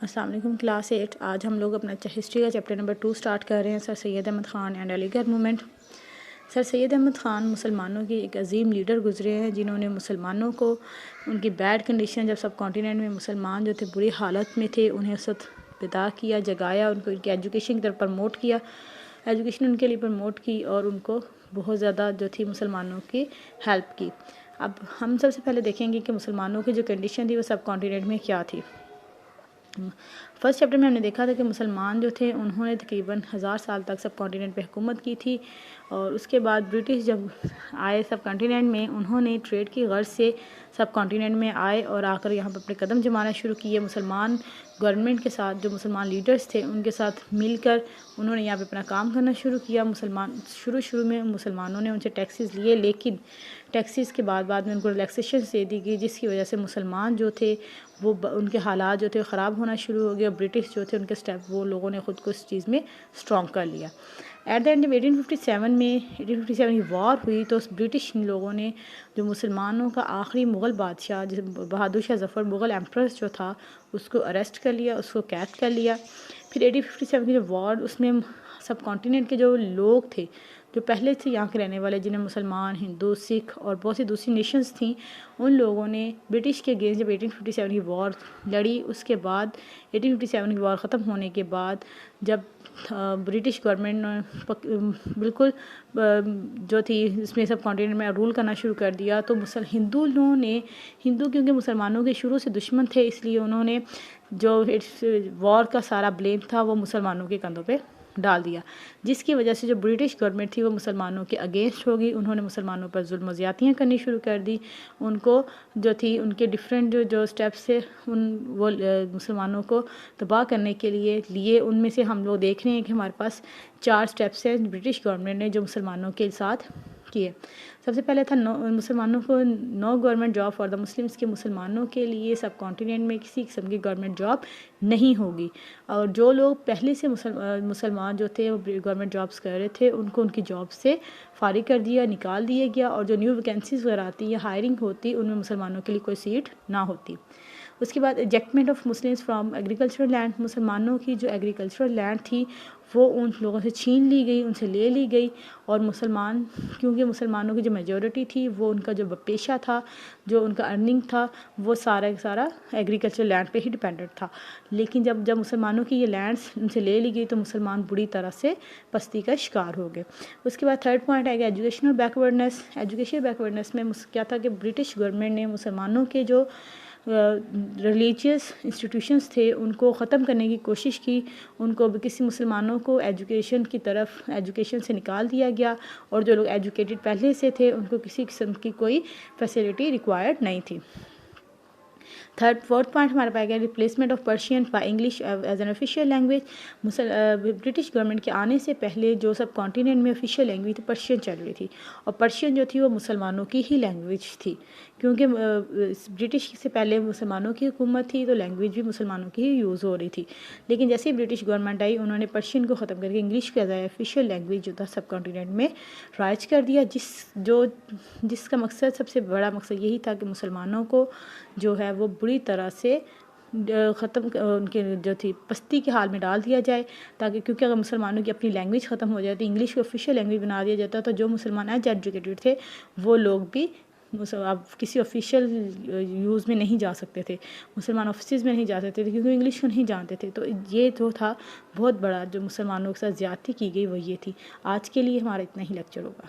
السلام علیکم کلاس 8۔ آج ہم لوگ اپنا ہسٹری کا چیپٹر نمبر 2 سٹارٹ کر رہے ہیں، سر سید احمد خان اینڈ علی گڑھ موومنٹ۔ سر سید احمد خان مسلمانوں کے ایک عظیم لیڈر گزرے ہیں، جنہوں نے مسلمانوں کو ان کی بیڈ کنڈیشن، جب سب کانٹیننٹ میں مسلمان جو تھے بری حالت میں تھے، انہیں اس وقت بیدار کیا، جگایا، ان کو ان کی ایجوکیشن کی طرف پروموٹ کیا، ایجوکیشن ان کے لیے پروموٹ کی اور ان کو بہت زیادہ جو تھی مسلمانوں کی ہیلپ کی۔ اب ہم سب سے پہلے دیکھیں گے کہ مسلمانوں کی جو کنڈیشن تھی وہ سب کانٹیننٹ میں کیا تھی۔ فرسٹ چیپٹر میں ہم نے دیکھا تھا کہ مسلمان جو تھے انہوں نے تقریباً 1000 سال تک سب کانٹیننٹ پہ حکومت کی تھی، اور اس کے بعد برٹش جب آئے سب کانٹیننٹ میں، انہوں نے ٹریڈ کی غرض سے سب کانٹیننٹ میں آئے اور آ کر یہاں پر اپنے قدم جمانا شروع کیے۔ مسلمان گورنمنٹ کے ساتھ، جو مسلمان لیڈرز تھے ان کے ساتھ مل کر انہوں نے یہاں پہ اپنا کام کرنا شروع کیا۔ شروع میں مسلمانوں نے ان سے ٹیکسز لیے، لیکن ٹیکسز کے بعد میں ان کو ریلیکسیشن دے دی گئی، جس کی وجہ سے مسلمان جو تھے وہ ان کے حالات جو تھے خراب ہونا شروع ہو گئے، اور برٹش جو تھے ان کے سٹیپ، وہ لوگوں نے خود کو اس چیز میں اسٹرانگ کر لیا۔ ایٹ دا اینڈ جب 1857 کی وار ہوئی تو اس برٹش لوگوں نے جو مسلمانوں کا آخری مغل بادشاہ بہادر شاہ ظفر، مغل ایمپرر جو تھا، اس کو اریسٹ کر لیا، اس کو قید کر لیا۔ پھر 1857 کی جو وار، اس میں سب کانٹیننٹ کے جو لوگ تھے، جو پہلے سے یہاں کے رہنے والے، جنہیں مسلمان، ہندو، سکھ اور بہت سی دوسری نیشنز تھیں، ان لوگوں نے برٹش کے اگینسٹ جب 1857 کی وار لڑی، اس کے بعد 1857 کی وار ختم ہونے کے بعد جب برٹش گورنمنٹ بالکل جو تھی اس میں سب کانٹیننٹ میں رول کرنا شروع کر دیا، تو ہندو کیونکہ مسلمانوں کے شروع سے دشمن تھے، اس لیے انہوں نے جو وار کا سارا بلیم تھا وہ مسلمانوں کے کندھوں پہ ڈال دیا، جس کی وجہ سے جو برٹش گورنمنٹ تھی وہ مسلمانوں کے اگینسٹ ہوگی۔ انہوں نے مسلمانوں پر ظلم و زیادتیاں کرنی شروع کر دی، ان کو جو تھی ان کے ڈیفرنٹ جو سٹیپس تھے وہ مسلمانوں کو تباہ کرنے کے لیے ان میں سے ہم لوگ دیکھ رہے ہیں کہ ہمارے پاس 4 سٹیپس ہیں برٹش گورنمنٹ نے جو مسلمانوں کے ساتھ کیے۔ سب سے پہلے تھا مسلمانوں کو no government job for the Muslims, کے مسلمانوں کے لیے سب کانٹیننٹ میں کسی قسم کی گورنمنٹ جاب نہیں ہوگی، اور جو لوگ پہلے سے مسلمان جو تھے وہ گورنمنٹ جابس کر رہے تھے ان کو ان کی جاب سے فارغ کر دیا، نکال دیا گیا، اور جو نیو ویکینسیز وغیرہ آتی یا ہائرنگ ہوتی ان میں مسلمانوں کے لیے کوئی سیٹ نہ ہوتی۔ اس کے بعد ejectment of Muslims from agricultural land, مسلمانوں کی جو ایگریکلچرل لینڈ تھی وہ ان لوگوں سے چھین لی گئی، ان سے لے لی گئی، اور کیونکہ مسلمانوں کی جو میجورٹی تھی وہ ان کا جو پیشہ تھا، جو ان کا ارننگ تھا، وہ سارا ایگریکلچرل لینڈ پہ ہی ڈیپینڈنٹ تھا۔ لیکن جب مسلمانوں کی یہ لینڈز ان سے لے لی گئی تو مسلمان بری طرح سے پستی کا شکار ہو گئے۔ اس کے بعد تھرڈ پوائنٹ آئے گا ایجوکیشنل بیکورڈنس۔ ایجوکیشنل بیکورڈنس میں کیا تھا کہ برٹش گورنمنٹ نے مسلمانوں کے جو ریلیجیس انسٹیٹیوشنز تھے ان کو ختم کرنے کی کوشش کی، ان کو کسی مسلمانوں کو ایجوکیشن سے نکال دیا گیا، اور جو لوگ ایجوکیٹڈ پہلے سے تھے ان کو کسی قسم کی کوئی فیسلٹی ریکوائرڈ نہیں تھی۔ فورتھ پوائنٹ ہمارے پاس گیا replacement of Persian by English as an official language. British government کے آنے سے پہلے جو سب کانٹیننٹ میں آفیشیل لینگویج تھی پرشین چل رہی تھی، اور پرشین جو تھی وہ مسلمانوں کی ہی لینگویج تھی، کیونکہ برٹش سے پہلے مسلمانوں کی حکومت تھی تو لینگویج بھی مسلمانوں کی ہی یوز ہو رہی تھی۔ لیکن جیسے ہی برٹش گورنمنٹ آئی انہوں نے پرشین کو ختم کر کے انگلش کو ایز اے آفیشیل لینگویج جو تھا سب کانٹیننٹ میں رائج کر دیا، جس کا مقصد، سب سے بڑا مقصد یہی تھا کہ مسلمانوں کو جو ہے وہ بری طرح سے ان کے جو تھی پستی کے حال میں ڈال دیا جائے، تاکہ کیونکہ اگر مسلمانوں کی اپنی لینگویج ختم ہو جاتی، انگلش کو آفیشیل لینگویج بنا دیا جاتا، تو جو مسلمان ایجوکیٹڈ تھے وہ لوگ بھی اب کسی آفیشیل یوز میں نہیں جا سکتے تھے، مسلمان آفیسز میں نہیں جا سکتے تھے کیونکہ انگلش کو نہیں جانتے تھے۔ تو یہ جو تھا بہت بڑا جو مسلمانوں کے ساتھ زیادتی کی گئی وہ یہ تھی۔ آج کے لیے ہمارا اتنا ہی لیکچر ہوگا۔